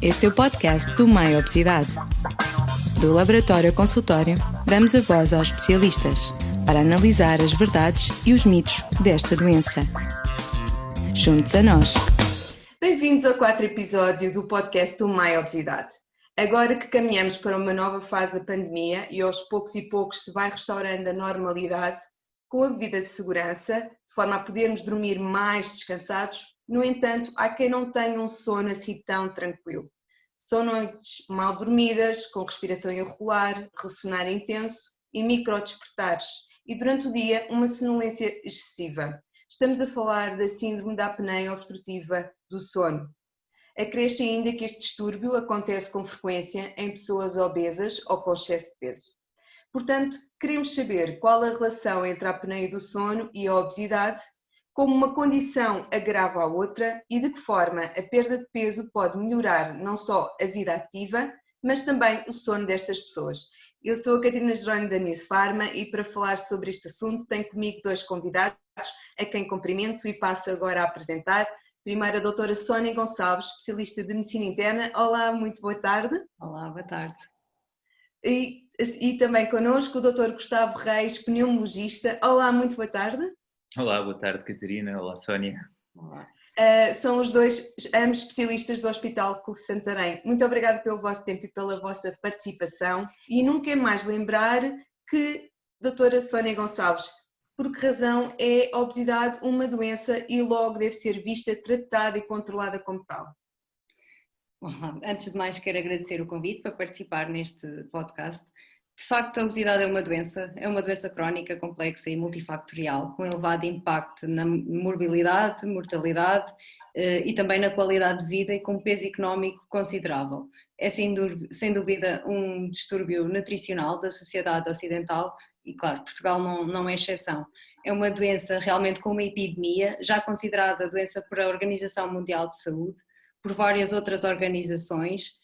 Este é o podcast do Mai Obesidade. Do Laboratório Consultório, damos a voz aos especialistas para analisar as verdades e os mitos desta doença. Junte-se a nós. Bem-vindos ao 4º episódio do podcast do Mai Obesidade. Agora que caminhamos para uma nova fase da pandemia e aos poucos se vai restaurando a normalidade, com a devida segurança, de forma a podermos dormir mais descansados, no entanto, há quem não tenha um sono assim tão tranquilo. São noites mal dormidas, com respiração irregular, ressonar intenso e microdespertares, e durante o dia uma sonolência excessiva. Estamos a falar da síndrome da apneia obstrutiva do sono. Acresce ainda que este distúrbio acontece com frequência em pessoas obesas ou com excesso de peso. Portanto, queremos saber qual a relação entre a apneia do sono e a obesidade, como uma condição agrava a outra e de que forma a perda de peso pode melhorar não só a vida ativa, mas também o sono destas pessoas. Eu sou a Catarina Jerónimo da News Pharma e para falar sobre este assunto tenho comigo dois convidados, a quem cumprimento e passo agora a apresentar. Primeiro a doutora Sónia Gonçalves, especialista de Medicina Interna. Olá, muito boa tarde. Olá, boa tarde. E também connosco o Dr. Gustavo Reis, pneumologista. Olá, muito boa tarde. Olá, boa tarde Catarina. Olá Sónia. Olá. São os dois, ambos especialistas do Hospital CUF Santarém. Muito obrigada pelo vosso tempo e pela vossa participação. E nunca é mais lembrar que, doutora Sónia Gonçalves, por que razão é a obesidade uma doença e logo deve ser vista, tratada e controlada como tal? Olá. Antes de mais quero agradecer o convite para participar neste podcast. De facto, a obesidade é uma doença crónica, complexa e multifactorial, com elevado impacto na morbilidade, mortalidade e também na qualidade de vida e com peso económico considerável. É sem dúvida um distúrbio nutricional da sociedade ocidental e, claro, Portugal não é exceção. É uma doença realmente com uma epidemia, já considerada doença por a Organização Mundial de Saúde, por várias outras organizações.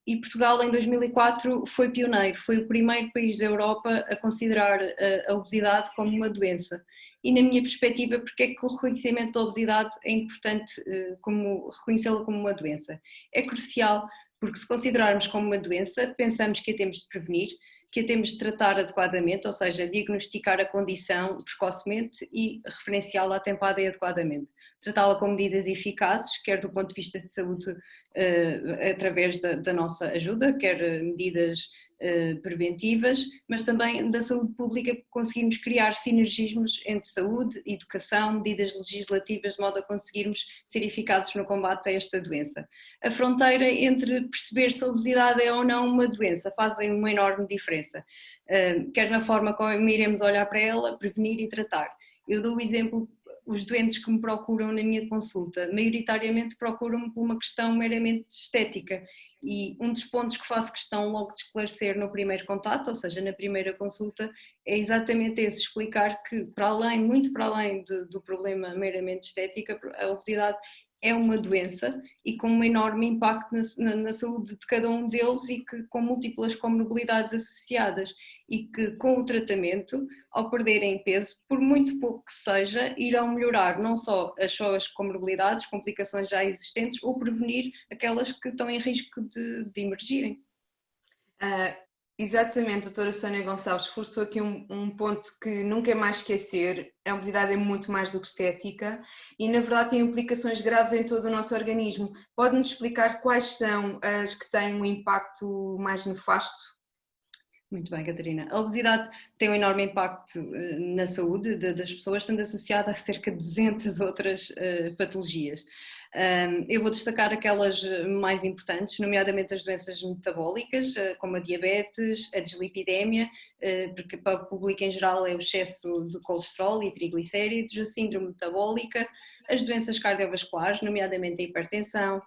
E Portugal em 2004 foi pioneiro, foi o primeiro país da Europa a considerar a obesidade como uma doença. E na minminha perspectiva, porque é que o reconhecimento da obesidade é importante reconhecê-la como uma doença? É crucial porque se considerarmos como uma doença, pensamos que a temos de prevenir, que a temos de tratar adequadamente, ou seja, diagnosticar a condição precocemente e referenciá-la atempada e adequadamente. Tratá-la com medidas eficazes, quer do ponto de vista de saúde através da nossa ajuda, quer medidas preventivas, mas também da saúde pública, conseguirmos criar sinergismos entre saúde, educação, medidas legislativas, de modo a conseguirmos ser eficazes no combate a esta doença. A fronteira entre perceber se a obesidade é ou não uma doença fazem uma enorme diferença, quer na forma como iremos olhar para ela, prevenir e tratar. Eu dou o exemplo. Os doentes que me procuram na minha consulta, maioritariamente procuram-me por uma questão meramente estética e um dos pontos que faço questão logo de esclarecer no primeiro contato, ou seja, na primeira consulta, é exatamente esse, explicar que muito para além do problema meramente estética, a obesidade é uma doença e com um enorme impacto na saúde de cada um deles e que com múltiplas comorbilidades associadas e que com o tratamento, ao perderem peso, por muito pouco que seja, irão melhorar não só as suas comorbilidades, complicações já existentes ou prevenir aquelas que estão em risco de emergirem. Exatamente, doutora Sónia Gonçalves, reforçou aqui um ponto que nunca é mais esquecer. A obesidade é muito mais do que estética e na verdade tem implicações graves em todo o nosso organismo. Pode-nos explicar quais são as que têm um impacto mais nefasto? Muito bem, Catarina. A obesidade tem um enorme impacto na saúde das pessoas, estando associada a cerca de 200 outras patologias. Eu vou destacar aquelas mais importantes, nomeadamente as doenças metabólicas, como a diabetes, a dislipidémia, porque para o público em geral é o excesso de colesterol e triglicéridos, a síndrome metabólica, as doenças cardiovasculares, nomeadamente a hipertensão,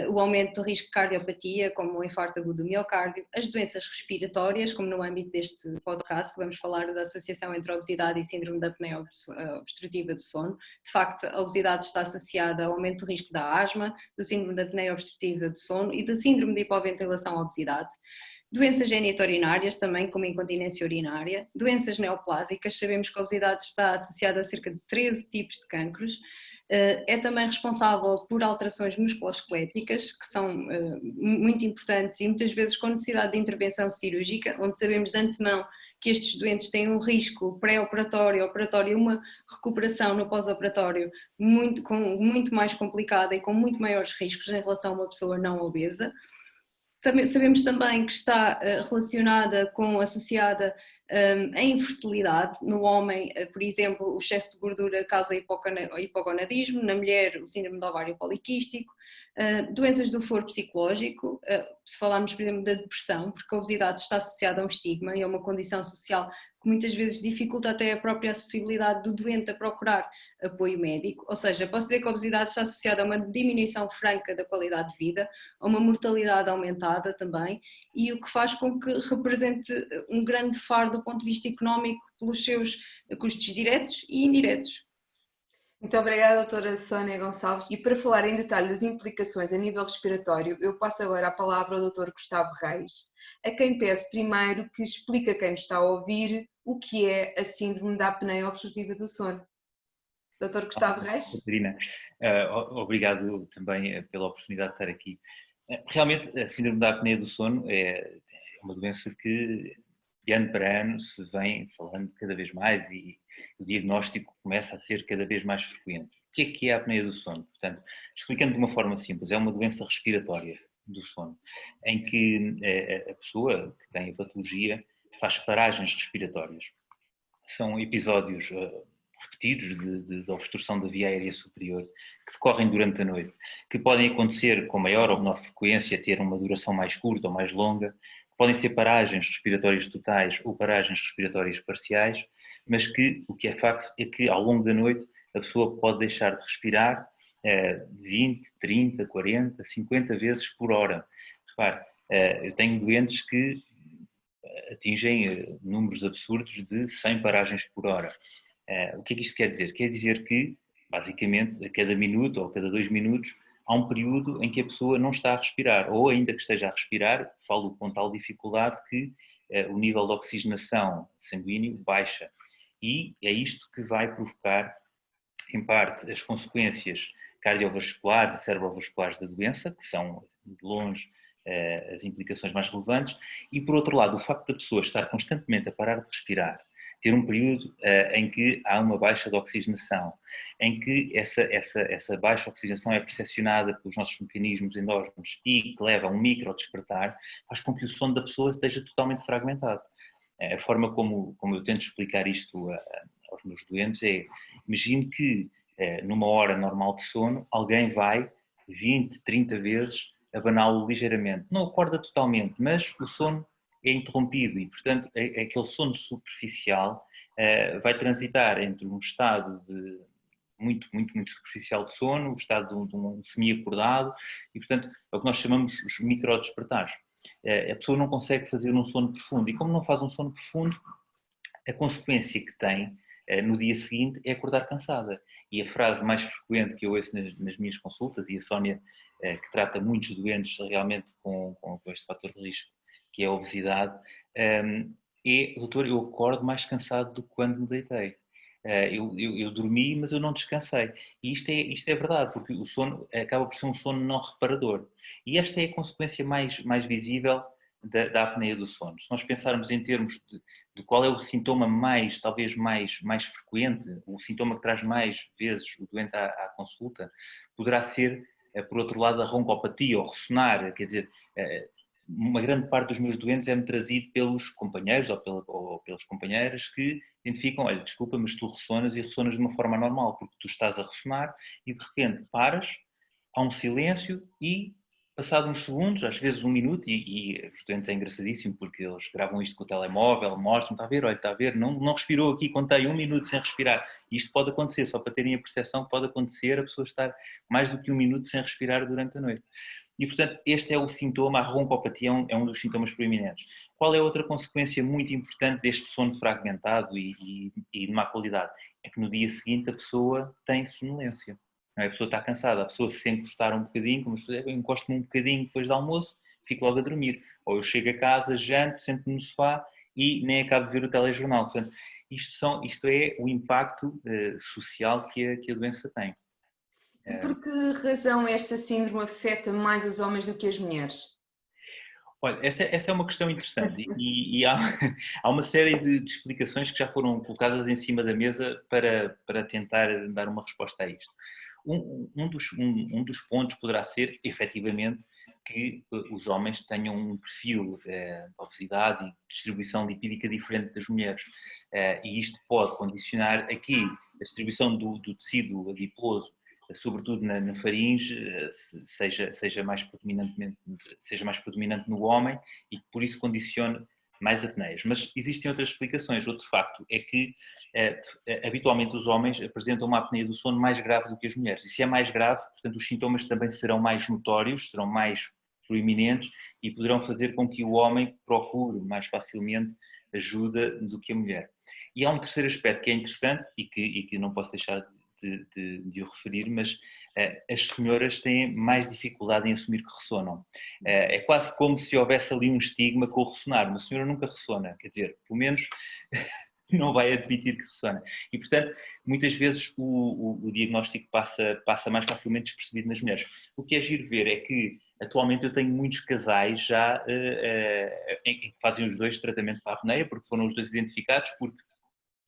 o aumento do risco de cardiopatia, como o infarto agudo do miocárdio, as doenças respiratórias, como no âmbito deste podcast, que vamos falar da associação entre a obesidade e síndrome da apneia obstrutiva do sono. De facto, a obesidade está associada ao aumento do risco da asma, do síndrome da apneia obstrutiva do sono e do síndrome de hipoventilação à obesidade. Doenças genitourinárias também, como a incontinência urinária, doenças neoplásicas, sabemos que a obesidade está associada a cerca de 13 tipos de cancros, É também responsável por alterações musculoesqueléticas, que são muito importantes e muitas vezes com necessidade de intervenção cirúrgica, onde sabemos de antemão que estes doentes têm um risco pré-operatório, operatório e uma recuperação no pós-operatório muito mais complicada e com muito maiores riscos em relação a uma pessoa não obesa. Sabemos também que está associada à infertilidade. No homem, por exemplo, o excesso de gordura causa hipogonadismo, na mulher o síndrome do ovário poliquístico, doenças do foro psicológico, se falarmos, por exemplo, da depressão, porque a obesidade está associada a um estigma e a uma condição social que muitas vezes dificulta até a própria acessibilidade do doente a procurar apoio médico, ou seja, posso dizer que a obesidade está associada a uma diminuição franca da qualidade de vida, a uma mortalidade aumentada também, e o que faz com que represente um grande fardo do ponto de vista económico pelos seus custos diretos e indiretos. Muito obrigada, doutora Sónia Gonçalves. E para falar em detalhe das implicações a nível respiratório, eu passo agora a palavra ao doutor Gustavo Reis, a quem peço primeiro que explique a quem nos está a ouvir o que é a síndrome da apneia obstrutiva do sono. Doutor Gustavo Reis? Catarina, obrigado também pela oportunidade de estar aqui. Realmente, a síndrome da apneia do sono é uma doença que, de ano para ano, se vem falando cada vez mais e o diagnóstico começa a ser cada vez mais frequente. O que é a apneia do sono? Portanto, explicando de uma forma simples, é uma doença respiratória do sono, em que a pessoa que tem a patologia faz paragens respiratórias. São episódios repetidos de obstrução da via aérea superior que decorrem durante a noite, que podem acontecer com maior ou menor frequência, ter uma duração mais curta ou mais longa, podem ser paragens respiratórias totais ou paragens respiratórias parciais, mas que o que é facto é que ao longo da noite a pessoa pode deixar de respirar 20, 30, 40, 50 vezes por hora. Repare, eu tenho doentes que atingem números absurdos de 100 paragens por hora. O que é que isto quer dizer? Quer dizer que, basicamente, a cada minuto ou a cada 2 minutos, há um período em que a pessoa não está a respirar, ou ainda que esteja a respirar, falo com tal dificuldade que o nível de oxigenação sanguíneo baixa. E é isto que vai provocar, em parte, as consequências cardiovasculares e cerebrovasculares da doença, que são, de longe, as implicações mais relevantes, e, por outro lado, o facto da pessoa estar constantemente a parar de respirar, ter um período em que há uma baixa de oxigenação, em que essa baixa oxigenação é percepcionada pelos nossos mecanismos endógenos e que leva a um micro-despertar, faz com que o sono da pessoa esteja totalmente fragmentado. A forma como eu tento explicar isto aos meus doentes é, imagine que numa hora normal de sono, alguém vai 20, 30 vezes abaná-lo ligeiramente. Não acorda totalmente, mas o sono é interrompido e, portanto, aquele sono superficial vai transitar entre um estado de muito superficial de sono, o estado de um semi-acordado e, portanto, é o que nós chamamos os micro-despertares. A pessoa não consegue fazer um sono profundo e, como não faz um sono profundo, a consequência que tem no dia seguinte é acordar cansada. E a frase mais frequente que eu ouço nas minhas consultas, e a Sónia, que trata muitos doentes realmente com este fator de risco, que é a obesidade, é: doutor, eu acordo mais cansado do que quando me deitei. Eu dormi, mas eu não descansei. E isto é verdade, porque o sono acaba por ser um sono não reparador. E esta é a consequência mais visível da apneia do sono. Se nós pensarmos em termos de qual é o sintoma talvez mais frequente, o sintoma que traz mais vezes o doente à consulta, poderá ser, por outro lado, a roncopatia ou ressonar, quer dizer, uma grande parte dos meus doentes é-me trazido pelos companheiros ou pelas companheiras que identificam: olha, desculpa, mas tu ressonas e ressonas de uma forma normal, porque tu estás a ressonar e de repente paras, há um silêncio e, passado uns segundos, às vezes 1 minuto, e os doentes é engraçadíssimo porque eles gravam isto com o telemóvel, mostram, está a ver, olha, está a ver, não respirou aqui, contei 1 minuto sem respirar. Isto pode acontecer, só para terem a percepção que pode acontecer a pessoa estar mais do que 1 minuto sem respirar durante a noite. E, portanto, este é o sintoma, a roncopatia é um dos sintomas proeminentes. Qual é outra consequência muito importante deste sono fragmentado e de má qualidade? É que no dia seguinte a pessoa tem sonolência. A pessoa está cansada, a pessoa se encostar um bocadinho, como eu encosto-me um bocadinho depois do almoço, fico logo a dormir. Ou eu chego a casa, janto, sento-me no sofá e nem acabo de ver o telejornal. Portanto, isto é o impacto social que a doença tem. E por que razão esta síndrome afeta mais os homens do que as mulheres? Olha, essa é uma questão interessante e há uma série de explicações que já foram colocadas em cima da mesa para tentar dar uma resposta a isto. Um dos pontos poderá ser, efetivamente, que os homens tenham um perfil de obesidade e distribuição lipídica diferente das mulheres. E isto pode condicionar aqui a distribuição do tecido adiposo, sobretudo na faringe, seja mais predominante no homem e que por isso condicione mais apneias. Mas existem outras explicações. Outro facto é que habitualmente os homens apresentam uma apneia do sono mais grave do que as mulheres. E se é mais grave, portanto os sintomas também serão mais notórios, serão mais proeminentes e poderão fazer com que o homem procure mais facilmente ajuda do que a mulher. E há um terceiro aspecto que é interessante e que não posso deixar de o referir, mas as senhoras têm mais dificuldade em assumir que ressonam. É quase como se houvesse ali um estigma com o ressonar. Uma senhora nunca ressona, quer dizer, pelo menos não vai admitir que ressona. E, portanto, muitas vezes o diagnóstico passa mais facilmente despercebido nas mulheres. O que é giro ver é que, atualmente, eu tenho muitos casais já em que fazem os dois tratamento para a apneia, porque foram os dois identificados, porque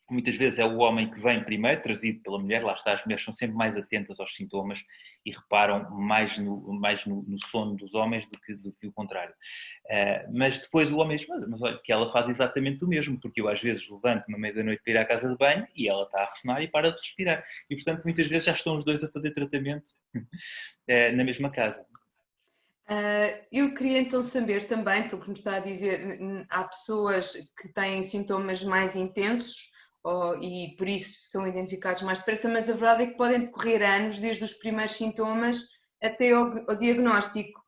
muitas vezes é o homem que vem primeiro, trazido pela mulher, lá está, as mulheres são sempre mais atentas aos sintomas e reparam mais no sono dos homens do que o contrário. Mas depois o homem diz, mas olha, que ela faz exatamente o mesmo, porque eu às vezes levanto-me à meia da noite para ir à casa de banho e ela está a ressonar e para de respirar. E portanto muitas vezes já estão os dois a fazer tratamento na mesma casa. Eu queria então saber também, porque me está a dizer, há pessoas que têm sintomas mais intensos, e por isso são identificados mais depressa, mas a verdade é que podem decorrer anos, desde os primeiros sintomas até ao diagnóstico.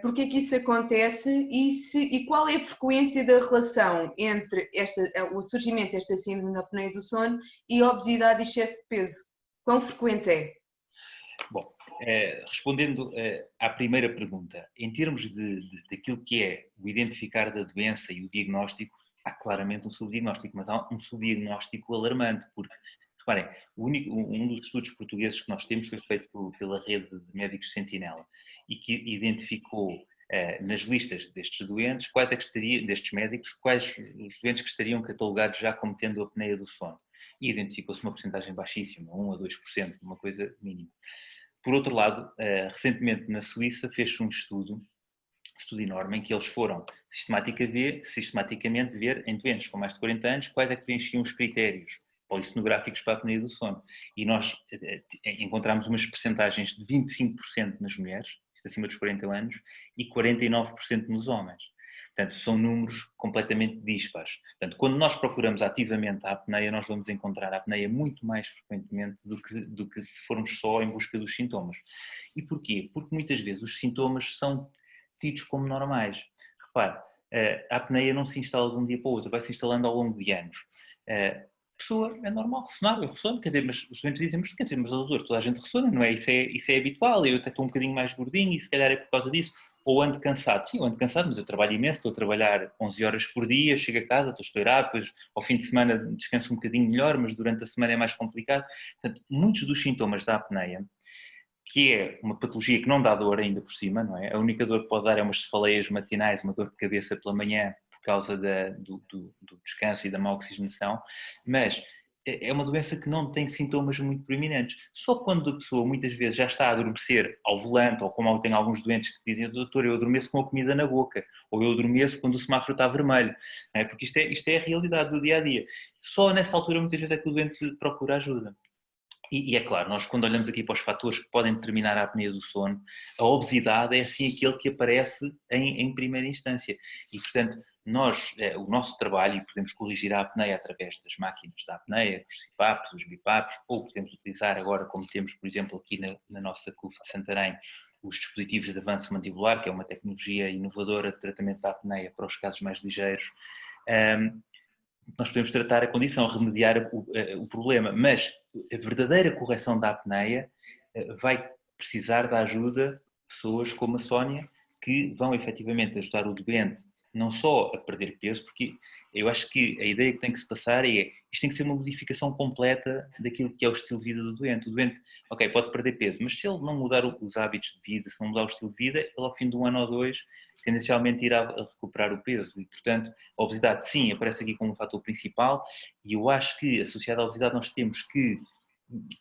Porque é que isso acontece e qual é a frequência da relação entre o surgimento desta síndrome da apneia do sono e a obesidade e excesso de peso? Quão frequente é? Bom, respondendo à primeira pergunta, em termos daquilo que é o identificar da doença e o diagnóstico, há claramente um subdiagnóstico, mas há um subdiagnóstico alarmante, porque, reparem, um dos estudos portugueses que nós temos foi feito pela rede de médicos Sentinela e que identificou nas listas destes doentes, destes médicos, quais os doentes que estariam catalogados já como tendo a apneia do sono. E identificou-se uma porcentagem baixíssima, 1 a 2%, uma coisa mínima. Por outro lado, recentemente na Suíça fez-se um estudo enorme em que eles foram sistematicamente ver em doentes com mais de 40 anos quais é que preenchiam os critérios polissonográficos para a apneia do sono. E nós encontramos umas percentagens de 25% nas mulheres, isto acima dos 40 anos, e 49% nos homens. Portanto, são números completamente dispares. Portanto, quando nós procuramos ativamente a apneia, nós vamos encontrar a apneia muito mais frequentemente do que se formos só em busca dos sintomas. E porquê? Porque muitas vezes os sintomas são tidos como normais. Repare, a apneia não se instala de um dia para o outro, vai se instalando ao longo de anos. A pessoa é normal ressonar, eu ressono, quer dizer, mas os doentes dizem, mas doutor, toda a gente ressona, não é? Isso é habitual, eu até estou um bocadinho mais gordinho e se calhar é por causa disso. Ou ando cansado. Sim, eu ando cansado, mas eu trabalho imenso, estou a trabalhar 11 horas por dia, chego a casa, estou estourado, depois ao fim de semana descanso um bocadinho melhor, mas durante a semana é mais complicado. Portanto, muitos dos sintomas da apneia, que é uma patologia que não dá dor ainda por cima, não é? A única dor que pode dar é umas cefaleias matinais, uma dor de cabeça pela manhã, por causa do descanso e da má oxigenação, mas é uma doença que não tem sintomas muito proeminentes. Só quando a pessoa muitas vezes já está a adormecer ao volante, ou como eu tenho alguns doentes que dizem, doutor, eu adormeço com a comida na boca, ou eu adormeço quando o semáforo está vermelho, não é? Porque isto é a realidade do dia a dia. Só nessa altura muitas vezes é que o doente procura ajuda. E é claro, nós quando olhamos aqui para os fatores que podem determinar a apneia do sono, a obesidade é assim aquele que aparece em primeira instância. E portanto, o nosso trabalho, e podemos corrigir a apneia através das máquinas da apneia, os CPAPs, os BIPAPs, ou podemos utilizar agora, como temos por exemplo aqui na nossa CUF de Santarém, os dispositivos de avanço mandibular, que é uma tecnologia inovadora de tratamento da apneia para os casos mais ligeiros. Nós podemos tratar a condição, remediar o problema, mas a verdadeira correção da apneia vai precisar da ajuda de pessoas como a Sónia, que vão efetivamente ajudar o doente não só a perder peso, porque eu acho que a ideia que tem que se passar é, isto tem que ser uma modificação completa daquilo que é o estilo de vida do doente. O doente, ok, pode perder peso, mas se ele não mudar os hábitos de vida, se não mudar o estilo de vida, ele ao fim de 1 ano ou 2, tendencialmente irá recuperar o peso. E, portanto, a obesidade, sim, aparece aqui como um fator principal, e eu acho que associado à obesidade nós temos que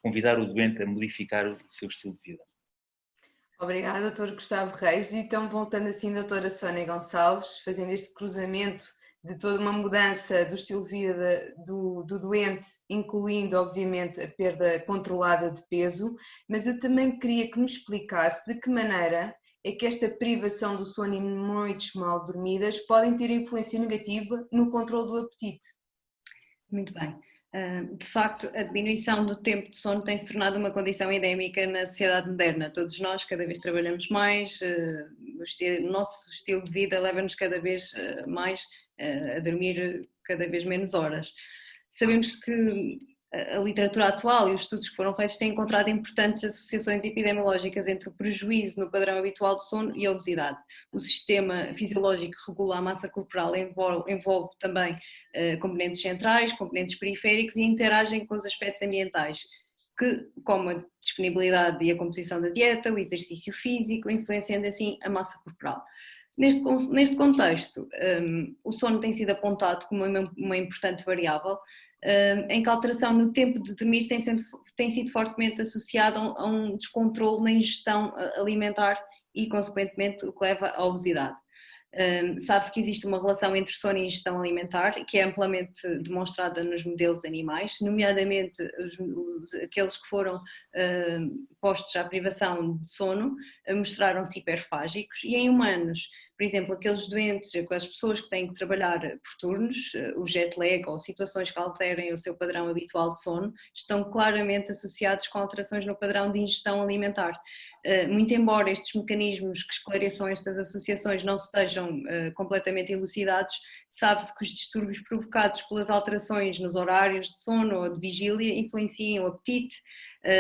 convidar o doente a modificar o seu estilo de vida. Obrigada, Dr. Gustavo Reis. E então, voltando assim, doutora Sónia Gonçalves, fazendo este cruzamento de toda uma mudança do estilo de vida do doente, incluindo, obviamente, a perda controlada de peso, mas eu também queria que me explicasse de que maneira é que esta privação do sono e noites mal dormidas podem ter influência negativa no controle do apetite. Muito bem. De facto, a diminuição do tempo de sono tem se tornado uma condição endémica na sociedade moderna. Todos nós cada vez trabalhamos mais, o nosso estilo de vida leva-nos cada vez mais a dormir cada vez menos horas. Sabemos que a literatura atual e os estudos que foram feitos têm encontrado importantes associações epidemiológicas entre o prejuízo no padrão habitual de sono e a obesidade. O sistema fisiológico que regula a massa corporal envolve também componentes centrais, componentes periféricos e interagem com os aspectos ambientais, que, como a disponibilidade e a composição da dieta, o exercício físico, influenciando assim a massa corporal. Neste contexto, o sono tem sido apontado como uma importante variável, em que a alteração no tempo de dormir tem sido fortemente associada a um descontrole na ingestão alimentar e, consequentemente, o que leva à obesidade. Sabe-se que existe uma relação entre sono e ingestão alimentar, que é amplamente demonstrada nos modelos animais, nomeadamente aqueles que foram postos à privação de sono mostraram-se hiperfágicos, e em humanos, por exemplo, aqueles doentes, as pessoas que têm que trabalhar por turnos, o jet lag ou situações que alterem o seu padrão habitual de sono, estão claramente associados com alterações no padrão de ingestão alimentar. Muito embora estes mecanismos que esclareçam estas associações não estejam completamente elucidados, sabe-se que os distúrbios provocados pelas alterações nos horários de sono ou de vigília influenciam o apetite,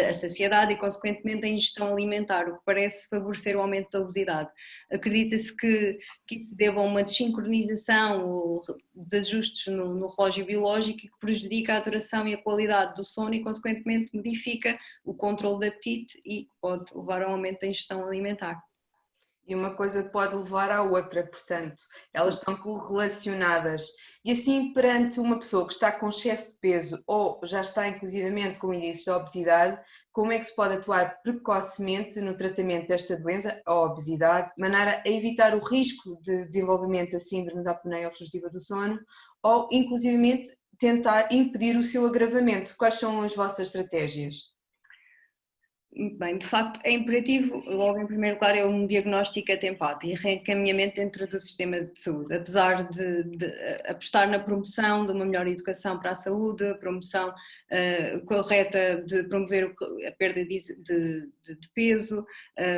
a saciedade e, consequentemente, a ingestão alimentar, o que parece favorecer o aumento da obesidade. Acredita-se que isso deva a uma desincronização ou desajustes no relógio biológico que prejudica a duração e a qualidade do sono e, consequentemente, modifica o controle do apetite e pode levar ao aumento da ingestão alimentar. E uma coisa pode levar à outra, portanto, elas estão correlacionadas. E assim, perante uma pessoa que está com excesso de peso ou já está inclusivamente com índices de obesidade, como é que se pode atuar precocemente no tratamento desta doença, a obesidade, de maneira a evitar o risco de desenvolvimento da síndrome da apneia obstrutiva do sono ou, inclusivamente, tentar impedir o seu agravamento? Quais são as vossas estratégias? Muito bem, de facto é imperativo, logo em primeiro lugar, é um diagnóstico atempado e reencaminhamento dentro do sistema de saúde, apesar de apostar na promoção de uma melhor educação para a saúde, a promoção correta de promover a perda de peso,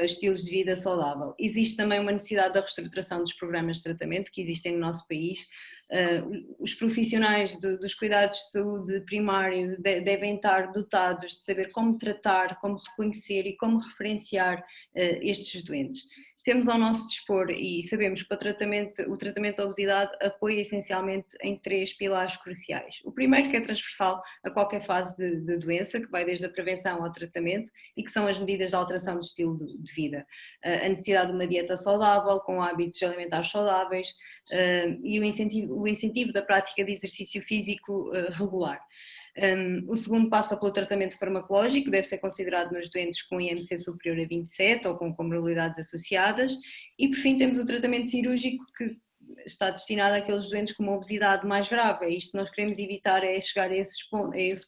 estilos de vida saudável. Existe também uma necessidade da reestruturação dos programas de tratamento que existem no nosso país. Os profissionais dos cuidados de saúde primário devem estar dotados de saber como tratar, como reconhecer e como referenciar estes doentes. Temos ao nosso dispor e sabemos que o tratamento da obesidade apoia essencialmente em 3 pilares cruciais. O primeiro, que é transversal a qualquer fase de doença, que vai desde a prevenção ao tratamento e que são as medidas de alteração do estilo de vida. A necessidade de uma dieta saudável, com hábitos alimentares saudáveis e o incentivo da prática de exercício físico regular. O segundo passa pelo tratamento farmacológico, que deve ser considerado nos doentes com IMC superior a 27 ou com comorbilidades associadas, e por fim temos o tratamento cirúrgico, que está destinado àqueles doentes com uma obesidade mais grave. Isto nós queremos evitar é chegar a esse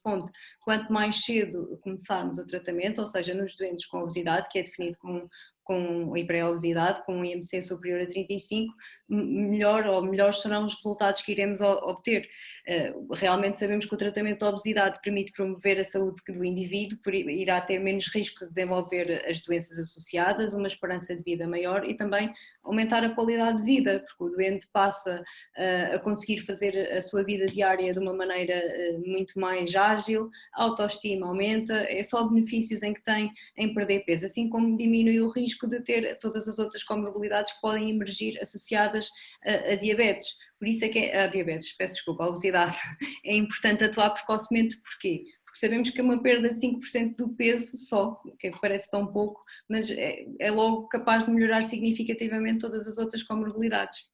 ponto. Quanto mais cedo começarmos o tratamento, ou seja, nos doentes com obesidade, que é definido com hiperobesidade, com um IMC superior a 35, melhores serão os resultados que iremos obter. Realmente sabemos que o tratamento da obesidade permite promover a saúde do indivíduo, irá ter menos risco de desenvolver as doenças associadas, uma esperança de vida maior e também aumentar a qualidade de vida, porque o doente passa a conseguir fazer a sua vida diária de uma maneira muito mais ágil, a autoestima aumenta, é só benefícios em que tem em perder peso, assim como diminui o risco risco de ter todas as outras comorbilidades que podem emergir associadas a diabetes. Por isso é que a diabetes, a obesidade, é importante atuar precocemente. Porquê? Porque sabemos que é uma perda de 5% do peso só, que parece tão pouco, mas é logo capaz de melhorar significativamente todas as outras comorbilidades.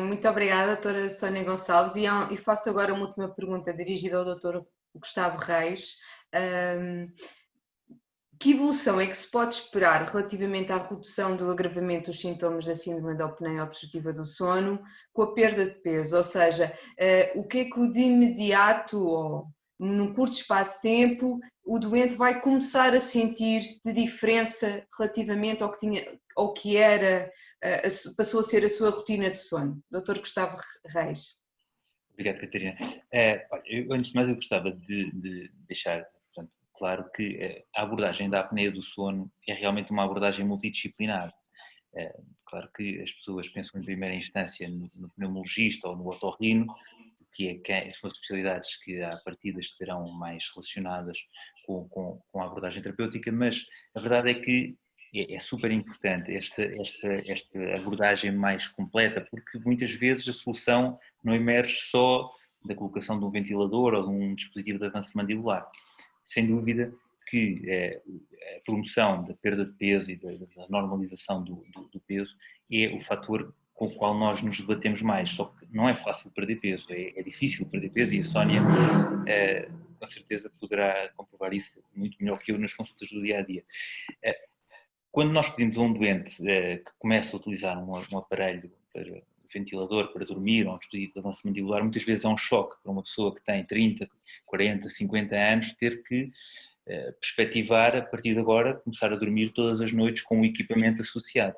Muito obrigada, doutora Sónia Gonçalves, e faço agora uma última pergunta dirigida ao doutor Gustavo Reis. Que evolução é que se pode esperar relativamente à redução do agravamento dos sintomas da síndrome da apneia obstrutiva do sono com a perda de peso? Ou seja, o que é que de imediato ou num curto espaço de tempo o doente vai começar a sentir de diferença relativamente ao que era, passou a ser a sua rotina de sono? Dr. Gustavo Reis. Obrigado, Catarina. Antes de mais, eu gostava de deixar claro que a abordagem da apneia do sono é realmente uma abordagem multidisciplinar. Claro que as pessoas pensam em primeira instância no pneumologista ou no otorrino, que são as especialidades que à partida estarão mais relacionadas com a abordagem terapêutica, mas a verdade é que é super importante esta abordagem mais completa, porque muitas vezes a solução não emerge só da colocação de um ventilador ou de um dispositivo de avanço mandibular. Sem dúvida que a promoção da perda de peso e da normalização do peso é o fator com o qual nós nos debatemos mais, só que não é fácil perder peso, é difícil perder peso, e a Sónia com certeza poderá comprovar isso muito melhor que eu nas consultas do dia-a-dia. Quando nós pedimos a um doente que começa a utilizar um aparelho para ventilador para dormir ou um dispositivo de avanço mandibular, muitas vezes é um choque para uma pessoa que tem 30, 40, 50 anos ter que perspectivar a partir de agora começar a dormir todas as noites com um equipamento associado.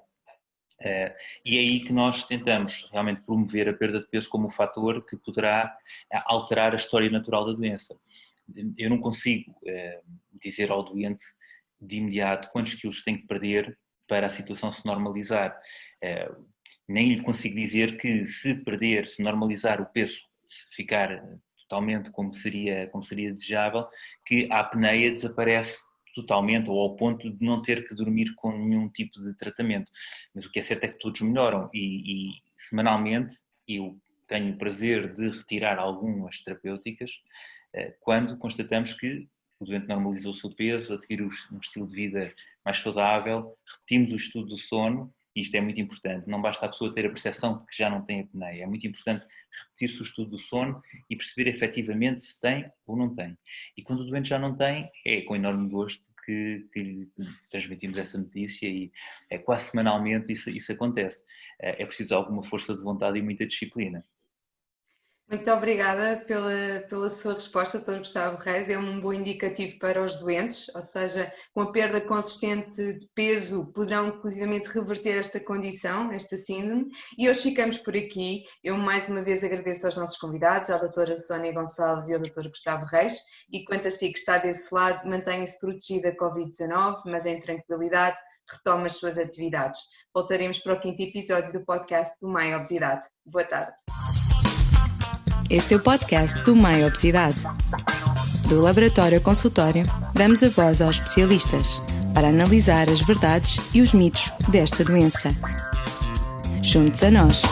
E é aí que nós tentamos realmente promover a perda de peso como um fator que poderá alterar a história natural da doença. Eu não consigo dizer ao doente de imediato quantos quilos tem que perder para a situação se normalizar. Nem lhe consigo dizer que se normalizar o peso, se ficar totalmente como seria desejável, que a apneia desaparece totalmente ou ao ponto de não ter que dormir com nenhum tipo de tratamento. Mas o que é certo é que todos melhoram e semanalmente eu tenho o prazer de retirar algumas terapêuticas quando constatamos que o doente normalizou o seu peso, adquiriu um estilo de vida mais saudável, repetimos o estudo do sono. Isto é muito importante, não basta a pessoa ter a percepção de que já não tem apneia, é muito importante repetir-se o estudo do sono e perceber efetivamente se tem ou não tem. E quando o doente já não tem, é com enorme gosto que lhe transmitimos essa notícia e quase semanalmente isso acontece. É preciso alguma força de vontade e muita disciplina. Muito obrigada pela sua resposta, Dr. Gustavo Reis. É um bom indicativo para os doentes, ou seja, com a perda consistente de peso poderão inclusivamente reverter esta condição, esta síndrome. E hoje ficamos por aqui. Eu mais uma vez agradeço aos nossos convidados, à doutora Sónia Gonçalves e ao Dr. Gustavo Reis. E quanto a si que está desse lado, mantenha-se protegida da Covid-19, mas em tranquilidade, retome as suas atividades. Voltaremos para o 5º episódio do podcast do My Obesidade. Boa tarde. Este é o podcast do My Obesidade. Do Laboratório Consultório, damos a voz aos especialistas para analisar as verdades e os mitos desta doença. Junte-se a nós.